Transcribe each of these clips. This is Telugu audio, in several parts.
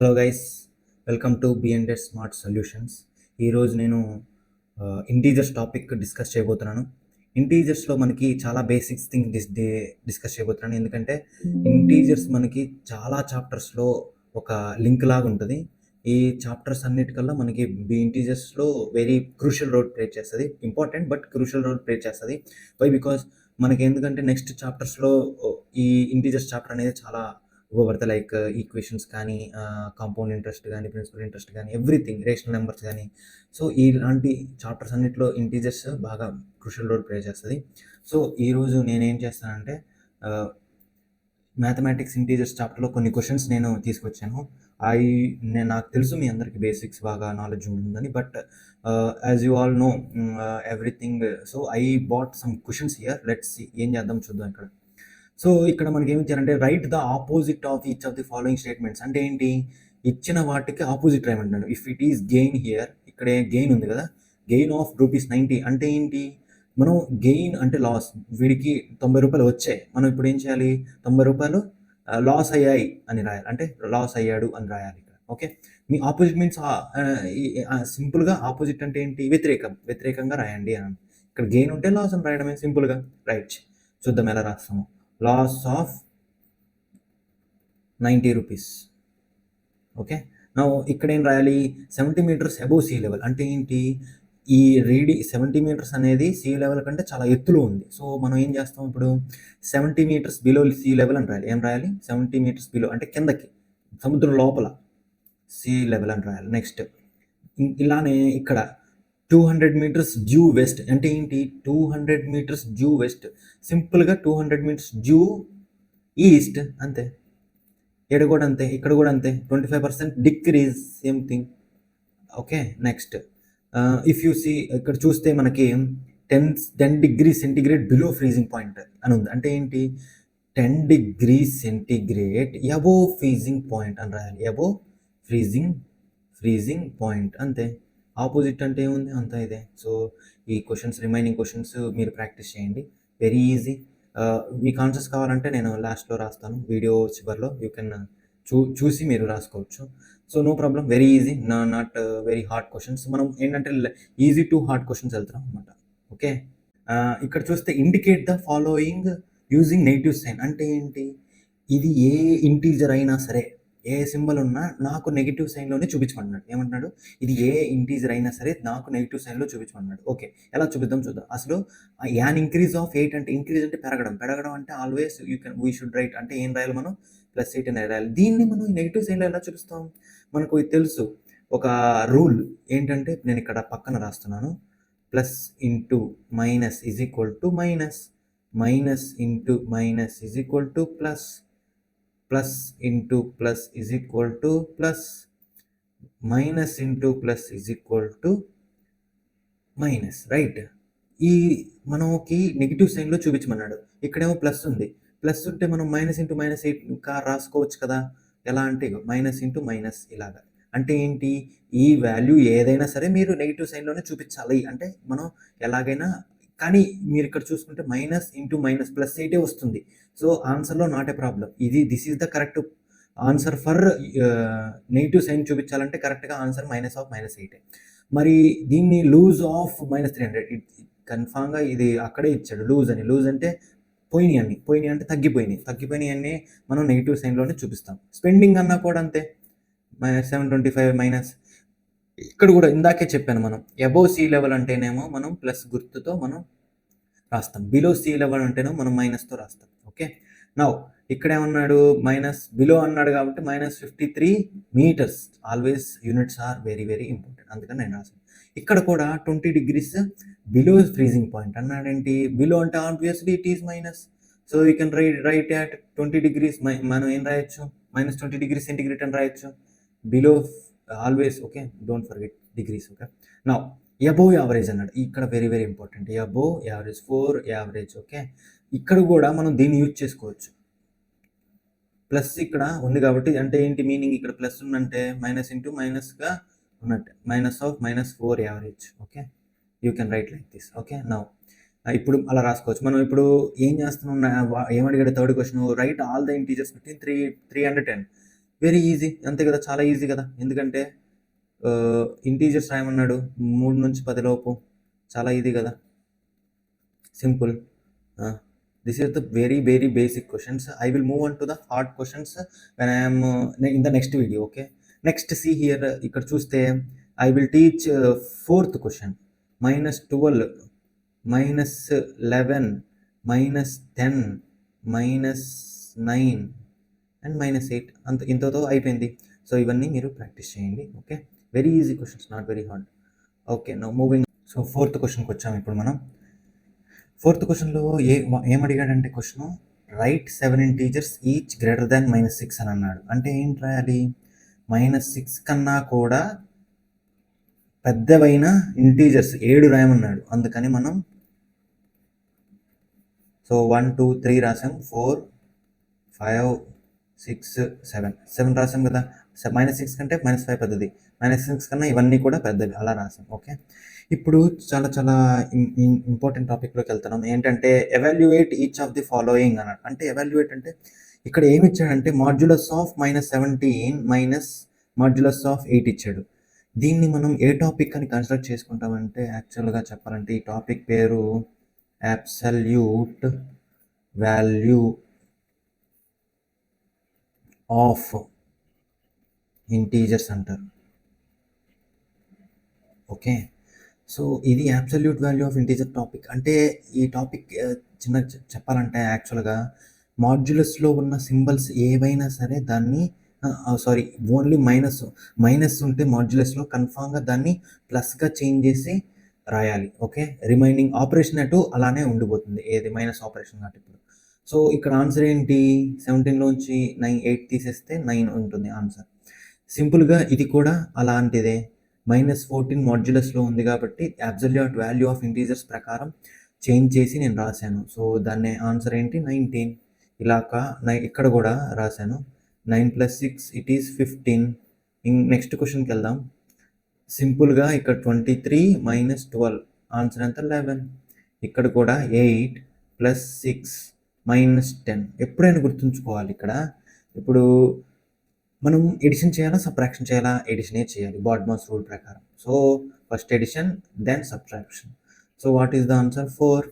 Hello guys, welcome to B and S smart solutions. ఈరోజు నేను ఇంటీజర్స్ టాపిక్ డిస్కస్ చేయబోతున్నాను. ఇంటీజర్స్లో మనకి చాలా బేసిక్స్ థింగ్ డిస్కస్ చేయబోతున్నాను. ఎందుకంటే ఇంటీజర్స్ మనకి చాలా చాప్టర్స్లో ఒక లింక్ లాగా ఉంటుంది. ఈ చాప్టర్స్ అన్నిటికల్లా మనకి ఇంటీజర్స్లో వెరీ క్రూషియల్ రోల్ ప్లే చేస్తుంది. Important but crucial role play చేస్తుంది. వై? బికాస్ మనకి ఎందుకంటే నెక్స్ట్ చాప్టర్స్లో ఈ ఇంటీజర్స్ చాప్టర్ అనేది చాలా ఉపయోగపడతాయి. లైక్ ఈక్వేషన్స్ కానీ, కాంపౌండ్ ఇంట్రెస్ట్ కానీ, ప్రిన్సిపల్ ఇంట్రెస్ట్ కానీ, ఎవ్రీథింగ్, రేషనల్ నెంబర్స్ కానీ. సో ఇలాంటి చాప్టర్స్ అన్నింటిలో ఇంటీజర్స్ బాగా క్రూషియల్ రోల్ ప్లే చేస్తుంది. సో ఈరోజు నేనేం చేస్తానంటే మ్యాథమెటిక్స్ ఇంటీజర్స్ చాప్టర్లో కొన్ని క్వశ్చన్స్ నేను తీసుకొచ్చాను. నాకు తెలుసు మీ అందరికీ బేసిక్స్ బాగా నాలెడ్జ్ ఉంటుందని, but as you all know everything. So I bought some questions here. Let's see ఏం చేద్దాం చూద్దాం ఇక్కడ. సో ఇక్కడ మనకి ఏమి ఇచ్చారంటే write the opposite of each of the following statements. అంటే ఏంటి? ఇచ్చిన వాటికి ఆపోజిట్ రాయమంటున్నాడు. If it is gain here, ఇక్కడ గెయిన్ ఉంది కదా, గెయిన్ ఆఫ్ ₹90 అంటే ఏంటి? మనం గెయిన్ అంటే లాస్. వీడికి ₹90 వచ్చాయి. మనం ఇప్పుడు ఏం చేయాలి? ₹90 లాస్ అయ్యాయి అని రాయాలి. అంటే లాస్ అయ్యాడు అని రాయాలి ఇక్కడ. ఓకే, మీ ఆపోజిట్ మీన్స్ సింపుల్గా ఆపోజిట్ అంటే ఏంటి? వ్యతిరేకంగా రాయండి అని. ఇక్కడ గెయిన్ ఉంటే లాస్ అని రాయడమే సింపుల్గా. రైట్, చూద్దాం ఎలా రాస్తాము. Loss of ₹90. ఓకే, నా ఇక్కడ ఏం రాయాలి? 70 meters అబోవ్ సీ లెవెల్ అంటే ఏంటి? ఈ 70 meters అనేది సీ లెవెల్ కంటే చాలా ఎత్తులో ఉంది. సో మనం ఏం చేస్తాం ఇప్పుడు? 70 meters బిలో సీ లెవెల్ అని రాయాలి. ఏం రాయాలి? 70 meters బిలో అంటే కిందకి, సముద్రం లోపల సీ లెవెల్ అని రాయాలి. నెక్స్ట్ ఇలానే ఇక్కడ 200 meters డ్యూ వెస్ట్ అంటే ఏంటి? 200 meters డ్యూ వెస్ట్. సింపుల్గా 200 meters డ్యూ ఈస్ట్ అంతే. ఇక్కడ కూడా అంతే, ఇక్కడ కూడా అంతే. 25% decrease, same thing. Okay, next if you see ఇక్కడ చూస్తే మనకి 10 degrees centigrade below freezing point అని ఉంది. అంటే ఏంటి? 10 degrees centigrade above freezing point అని రాయాలి. అబోవ్ ఫ్రీజింగ్ పాయింట్ అంతే. ఆపోజిట్ అంటే ఏముంది? అంతా ఇదే. సో ఈ క్వశ్చన్స్, రిమైనింగ్ క్వశ్చన్స్ మీరు ప్రాక్టీస్ చేయండి. Very easy. మీకు ఆన్సర్స్ కావాలంటే నేను లాస్ట్లో రాస్తాను, వీడియో చివరిలో. యూ కెన్ చూసి మీరు రాసుకోవచ్చు. So no problem, very easy, not very hard questions. మనం ఏంటంటే ఈజీ టు హార్డ్ క్వశ్చన్స్ వెళ్తాం అనమాట. ఓకే, ఇక్కడ చూస్తే indicate the following using negative sign అంటే ఏంటి? ఇది ఏ ఇంటీజర్ అయినా సరే, ఏ సింబల్ ఉన్నా నాకు నెగిటివ్ సైన్లోనే చూపించమన్నాడు. ఏమంటున్నాడు? ఇది ఏ ఇంటీజర్ అయినా సరే నాకు నెగిటివ్ సైన్లో చూపించమన్నాడు. ఓకే, ఎలా చూపిద్దాం చూద్దాం. అసలు యాన్ ఇంక్రీజ్ ఆఫ్ 8 అంటే, ఇంక్రీజ్ అంటే పెరగడం అంటే ఆల్వేస్ వీ షుడ్ రైట్. అంటే ఏం రాయాలి మనం? +8 అని రాయాలి. దీన్ని మనం నెగిటివ్ సైన్లో ఎలా చూపిస్తాం? మనకు తెలుసు ఒక రూల్ ఏంటంటే, నేను ఇక్కడ పక్కన రాస్తున్నాను. Plus into minus is equal to minus, minus into minus is equal to plus, plus into plus is equal to plus, minus into plus is equal to minus. Right, ఈ మనకి నెగిటివ్ సైన్లో చూపించమన్నాడు. ఇక్కడేమో ప్లస్ ఉంది. ప్లస్ ఉంటే మనం మైనస్ ఇంటూ మైనస్ ఇంకా రాసుకోవచ్చు కదా. ఎలా అంటే మైనస్ ఇంటూ మైనస్ ఇలాగా. అంటే ఏంటి? ఈ వాల్యూ ఏదైనా సరే మీరు నెగిటివ్ సైన్లోనే చూపించాలి. అంటే మనం ఎలాగైనా, కానీ మీరు ఇక్కడ చూసుకుంటే మైనస్ ఇంటూ మైనస్ +8 వస్తుంది. సో ఆన్సర్లో not a problem. This is the correct answer for negative sign చూపించాలంటే కరెక్ట్గా ఆన్సర్ -8. మరి దీన్ని లూజ్ ఆఫ్ -300 కన్ఫామ్గా ఇది అక్కడే ఇచ్చాడు. లూజ్ అంటే పోయినాయి అంటే తగ్గిపోయినాయి అన్నీ మనం నెగిటివ్ సైన్లోనే చూపిస్తాం. స్పెండింగ్ అన్నా కూడా అంతే, -725. ఇక్కడ కూడా ఇందాకే చెప్పాను, మనం అబోవ్ సీ లెవెల్ అంటేనేమో మనం ప్లస్ గుర్తుతో మనం రాస్తాం, బిలో సీ లెవెల్ అంటేనేమో మనం మైనస్తో రాస్తాం. ఓకే, నౌ ఇక్కడ ఏమన్నాడు? మైనస్ బిలో అన్నాడు కాబట్టి -53 meters. Always units are very very important, అందుకని నేను రాసాను. ఇక్కడ కూడా 20 degrees బిలో ఫ్రీజింగ్ పాయింట్ అన్నాడేంటి? బిలో అంటే obviously it is minus. So you can write at 20 degrees. మనం ఏం రాయొచ్చు? -20 degrees సెంటిగ్రేడ్ అని రాయొచ్చు. Below always, okay, don't forget degrees. Okay, now above average అన్నాడు. ఇక్కడ very very important. Above average, 4 average. Okay, ఇక్కడ కూడా మనం దీన్ని యూజ్ చేసుకోవచ్చు. ప్లస్ ఇక్కడ ఉంది కాబట్టి, అంటే ఏంటి మీనింగ్? ఇక్కడ ప్లస్ ఉందంటే మైనస్ ఇంటూ మైనస్గా ఉన్నట్టు, -4 average. Okay, you can write like this. Okay, now ఇప్పుడు అలా రాసుకోవచ్చు. మనం ఇప్పుడు ఏం చేస్తున్నాం? ఏమడిగాడు? Third question, write all the integers between 3 and 10. Very easy, అంతే కదా, చాలా ఈజీ కదా. ఎందుకంటే ఇంటీజర్స్ రాయమన్నాడు 3 నుంచి 10 లోపు, చాలా ఈజీ కదా, simple. This is the very very basic questions. I will move on to the hard questions when I'm in the next video. Okay, next see here, ఇక్కడ చూస్తే I will teach 4th question. -12, -11, -10, -9 and -8, అంత ఇంతతో అయిపోయింది. సో ఇవన్నీ మీరు ప్రాక్టీస్ చేయండి. Okay, very easy questions, not very hard. Okay, now moving. So 4th క్వశ్చన్కి వచ్చాము ఇప్పుడు మనం. 4th క్వశ్చన్లో ఏం అడిగాడంటే question, write 7 integers each greater than -6 అని అన్నాడు. అంటే ఏంటి రాయాలి, -6 కన్నా కూడా పెద్దవైన ఇంటీజర్స్ 7 రాయమన్నాడు. అందుకని మనం సో 1 2 3 రాసాం, 4 5 6 7 రాసాం కదా. -6 కంటే -5 పెద్దది, -6 కన్నా ఇవన్నీ కూడా పెద్దవి, అలా రాసాం. ఓకే, ఇప్పుడు చాలా చాలా ఇంపార్టెంట్ టాపిక్లోకి వెళ్తున్నాం. ఏంటంటే evaluate each of the following అన్నాడు. అంటే ఎవాల్యుయేట్ అంటే ఇక్కడ ఏమి ఇచ్చాడంటే modulus of -17 minus modulus of 8 ఇచ్చాడు. దీన్ని మనం ఏ టాపిక్ అని కన్సిడర్ చేసుకుంటామంటే, యాక్చువల్గా చెప్పాలంటే ఈ టాపిక్ పేరు అబ్సల్యూట్ వాల్యూ ఆఫ్ ఇంటీజర్స్ అంటారు. ఓకే, సో ఇది absolute value of integer topic. అంటే ఈ టాపిక్ చిన్న చెప్పాలంటే యాక్చువల్గా మాడ్యులస్లో ఉన్న సింబల్స్ ఏవైనా సరే దాన్ని సారీ ఓన్లీ మైనస్ ఉంటే మాడ్యులస్లో కన్ఫామ్గా దాన్ని ప్లస్గా చేంజ్ చేసి రాయాలి. ఓకే, రిమైనింగ్ ఆపరేషన్ అటు అలానే ఉండిపోతుంది, ఏది మైనస్ ఆపరేషన్ కాబట్టి. ఇప్పుడు సో ఇక్కడ ఆన్సర్ ఏంటి, 17లోంచి 8 తీసేస్తే 9 ఉంటుంది ఆన్సర్. సింపుల్గా ఇది కూడా అలాంటిదే, -14 మాడ్యులస్లో ఉంది కాబట్టి అబ్సల్యూట్ వాల్యూ ఆఫ్ ఇంటీజర్స్ ప్రకారం చేంజ్ చేసి నేను రాశాను. సో దాన్ని ఆన్సర్ ఏంటి 19. ఇలాగా ఇక్కడ కూడా రాశాను 9 + 6 ఇట్ ఈస్ 15. నెక్స్ట్ క్వశ్చన్కి వెళ్దాం. సింపుల్గా ఇక్కడ 23 - 12 ఆన్సర్ ఎంత 11. ఇక్కడ కూడా 8 + 6 - 10. ఎప్పుడైనా గుర్తుంచుకోవాలి ఇక్కడ. ఇప్పుడు మనం ఎడిషన్ చేయాలా సబ్ట్రాక్షన్ చేయాలా, ఎడిషనే చేయాలి బాడ్మాస్ రూల్ ప్రకారం. So first addition then subtraction. So what is the answer 4.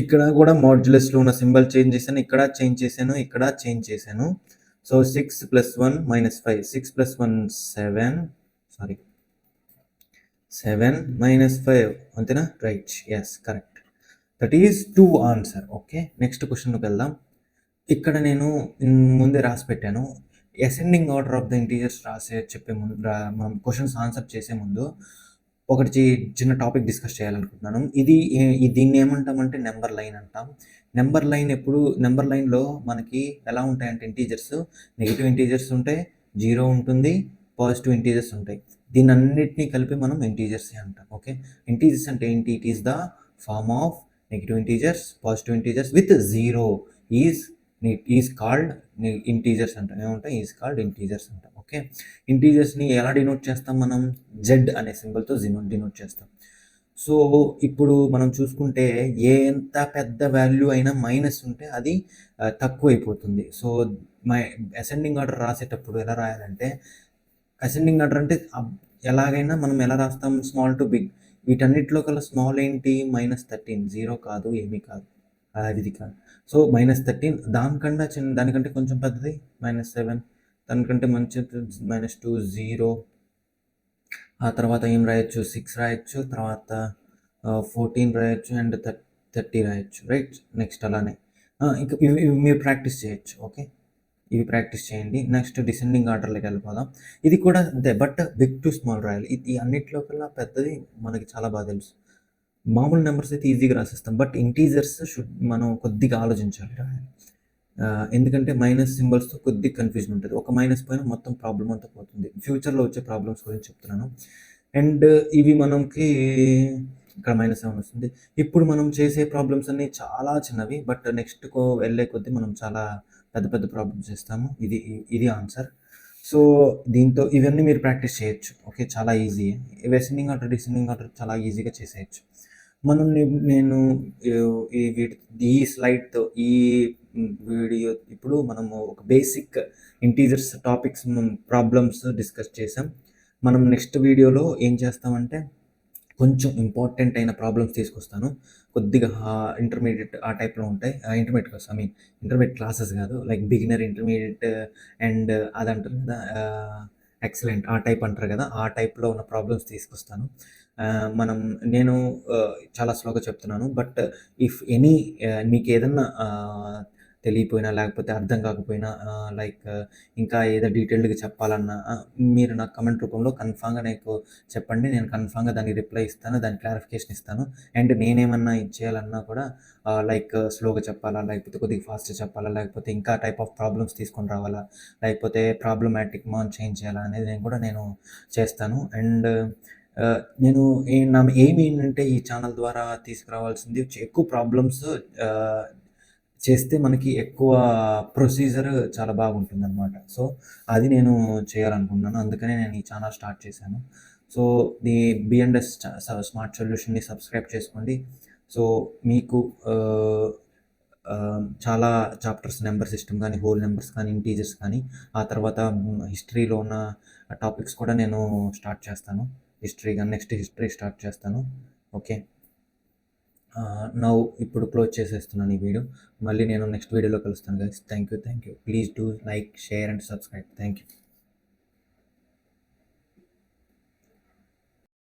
ఇక్కడ కూడా మాడ్యులస్లో ఉన్న సింబల్ చేంజ్ చేశాను, ఇక్కడ చేంజ్ చేశాను, ఇక్కడ చేంజ్ చేశాను. సో 6 + 1 - 5, 6 + 1 7, సారీ 7 - 5 అంతేనా, right, yes correct, that is 2 answer. Okay, next క్వశ్చన్కి వెళ్దాం. ఇక్కడ నేను ముందే రాసి పెట్టాను. Ascending order of the integers చెప్పే ముందు మనం క్వశ్చన్స్ ఆన్సర్ చేసే ముందు ఒకటి చిన్న టాపిక్ డిస్కస్ చేయాలనుకుంటున్నాను. దీన్ని ఏమంటామంటే నెంబర్ లైన్ అంటాం. నెంబర్ లైన్లో మనకి ఎలా ఉంటాయంటే ఇంటీజర్స్, నెగిటివ్ ఇంటీజర్స్ ఉంటాయి, 0 ఉంటుంది, పాజిటివ్ ఇంటీజర్స్ ఉంటాయి. దీన్ని అన్నిటినీ కలిపి మనం ఇంటీజర్స్ అంటాం. ఓకే, ఇంటీజర్స్ అంటే ఏంటి, it is the form of negative integers, positive integers with 0 is called integers అంటాం. ఏమంటాం, ఈజ్ కాల్డ్ ఇంటీజర్స్ అంటాం. ఓకే, ఇంటీజర్స్ని ఎలా డినోట్ చేస్తాం మనం, జెడ్ అనే సింబల్తో డినోట్ చేస్తాం. సో ఇప్పుడు మనం చూసుకుంటే ఎంత పెద్ద వాల్యూ అయినా మైనస్ ఉంటే అది తక్కువ అయిపోతుంది. సో అసెండింగ్ ఆర్డర్ రాసేటప్పుడు ఎలా రాయాలంటే, అసెండింగ్ ఆర్డర్ అంటే ఎలాగైనా మనం ఎలా రాస్తాం, స్మాల్ టు బిగ్. వీటన్నిటిలో కల్లా స్మాల్ ఏంటి, -13, 0 కాదు, ఏమీ కాదు, అది కాదు. సో -13 దానికంటే కొంచెం పెద్దది -7, దానికంటే మంచిది -2, 0. ఆ తర్వాత ఏం రాయొచ్చు, 6 రాయొచ్చు, తర్వాత 14 రాయొచ్చు అండ్ 30 రాయొచ్చు, రైట్. నెక్స్ట్ అలానే ఇంకా ఇవి మీరు ప్రాక్టీస్ చేయొచ్చు. ఓకే, ఇవి ప్రాక్టీస్ చేయండి. నెక్స్ట్ డిసెండింగ్ ఆర్డర్లోకి వెళ్ళిపోదాం. ఇది కూడా అంతే, బట్ బిగ్ టు స్మాల్ రాయాలి. ఇది అన్నిట్లో కల్లా పెద్దది మనకి చాలా బాగా తెలుసు. మామూలు నెంబర్స్ అయితే ఈజీగా రాసేస్తాం, బట్ ఇంటీజర్స్ మనం కొద్దిగా ఆలోచించాలి రాయాలి. ఎందుకంటే మైనస్ సింబల్స్తో కొద్దిగా కన్ఫ్యూజన్ ఉంటుంది. ఒక మైనస్ పైన మొత్తం ప్రాబ్లం అంతా పోతుంది. ఫ్యూచర్లో వచ్చే ప్రాబ్లమ్స్ గురించి చెప్తున్నాను. అండ్ ఇవి మనకి ఇక్కడ -7 వస్తుంది. ఇప్పుడు మనం చేసే ప్రాబ్లమ్స్ అన్నీ చాలా చిన్నవి, బట్ నెక్స్ట్కు వెళ్ళే కొద్దీ మనం చాలా పెద్ద పెద్ద ప్రాబ్లమ్స్ చేస్తాము. ఇది ఆన్సర్. సో దీంతో ఇవన్నీ మీరు ప్రాక్టీస్ చేయొచ్చు. ఓకే, చాలా easy. Ascending order, descending order చాలా ఈజీగా చేసేయచ్చు. మనం నేను ఈ స్లైడ్‌తో వీడియో ఇప్పుడు మనము ఒక basic integers topics problems discuss చేసాం. మనం నెక్స్ట్ వీడియోలో ఏం చేస్తామంటే కొంచెం ఇంపార్టెంట్ అయిన ప్రాబ్లమ్స్ తీసుకొస్తాను. కొద్దిగా ఇంటర్మీడియేట్ ఆ టైప్‌లో ఉంటాయి. ఇంటర్మీడియేట్ కాదు, ఇంటర్మీడియేట్ క్లాసెస్ కాదు. లైక్ బిగినర్, ఇంటర్మీడియేట్ అండ్ అదంటారు కదా! ఎక్సలెంట్ ఆ టైప్ అంటారు కదా! ఆ టైప్‌లో ఉన్న ప్రాబ్లమ్స్ తీసుకొస్తాను. మనం నేను చాలా స్లోగా చెప్తున్నాను. బట్ ఇఫ్ ఎనీ మీకేదన్నా తెలియపోయినా లేకపోతే అర్థం కాకపోయినా లైక్ ఇంకా ఏదో డీటెయిల్డ్‌గా చెప్పాలన్నా మీరు నాకు కామెంట్ రూపంలో కన్ఫర్మ్‌గా నాకు చెప్పండి. నేను కన్ఫర్మ్‌గా దానికి రిప్లై ఇస్తాను. దానికి క్లారిఫికేషన్ ఇస్తాను. అండ్ నేనేమన్నా ఇచ్చేయాలన్నా కూడా లైక్ స్లోగా చెప్పాలా? లేకపోతే కొద్దిగా ఫాస్ట్‌గా చెప్పాలా? లేకపోతే ఇంకా టైప్ ఆఫ్ ప్రాబ్లమ్స్ తీసుకొని రావాలా? లేకపోతే ప్రాబ్లమాటిక్ చేంజ్ చేయాలా? అనేది నేను చేస్తాను. అండ్ నేను నా ఎయిమ్ ఏంటంటే ఈ ఛానల్ ద్వారా తీసుకురావాల్సింది ఎక్కువ ప్రాబ్లమ్స్ ఆహ్, చేస్తే మనకి ఎక్కువ ప్రొసీజర్ చాలా బాగుంటుందనమాట. సో, అది నేను చేయాలనుకుంటున్నాను. అందుకనే నేను ఈ ఛానల్ స్టార్ట్ చేశాను. సో, ది బిఎండ్ఎస్ స్మార్ట్ సొల్యూషన్‌ని సబ్స్క్రైబ్ చేసుకోండి. సో, మీకు ఆహ్, చాలా చాప్టర్స్ నెంబర్ సిస్టమ్ కానీ, హోల్ నెంబర్స్ కానీ, ఇంటీజర్స్ కానీ, ఆ తర్వాత హిస్టరీలో ఉన్న టాపిక్స్ కూడా నేను స్టార్ట్ చేస్తాను. నెక్స్ట్ హిస్టరీ స్టార్ట్ చేస్తాను. ఓకే. నౌ ఇప్పుడు క్లోజ్ చేసేస్తున్నాను ఈ వీడియో. మళ్ళీ నేను నెక్స్ట్ వీడియోలో కలుస్తాను guys. Thank you. Please do like, share and subscribe. Thank you.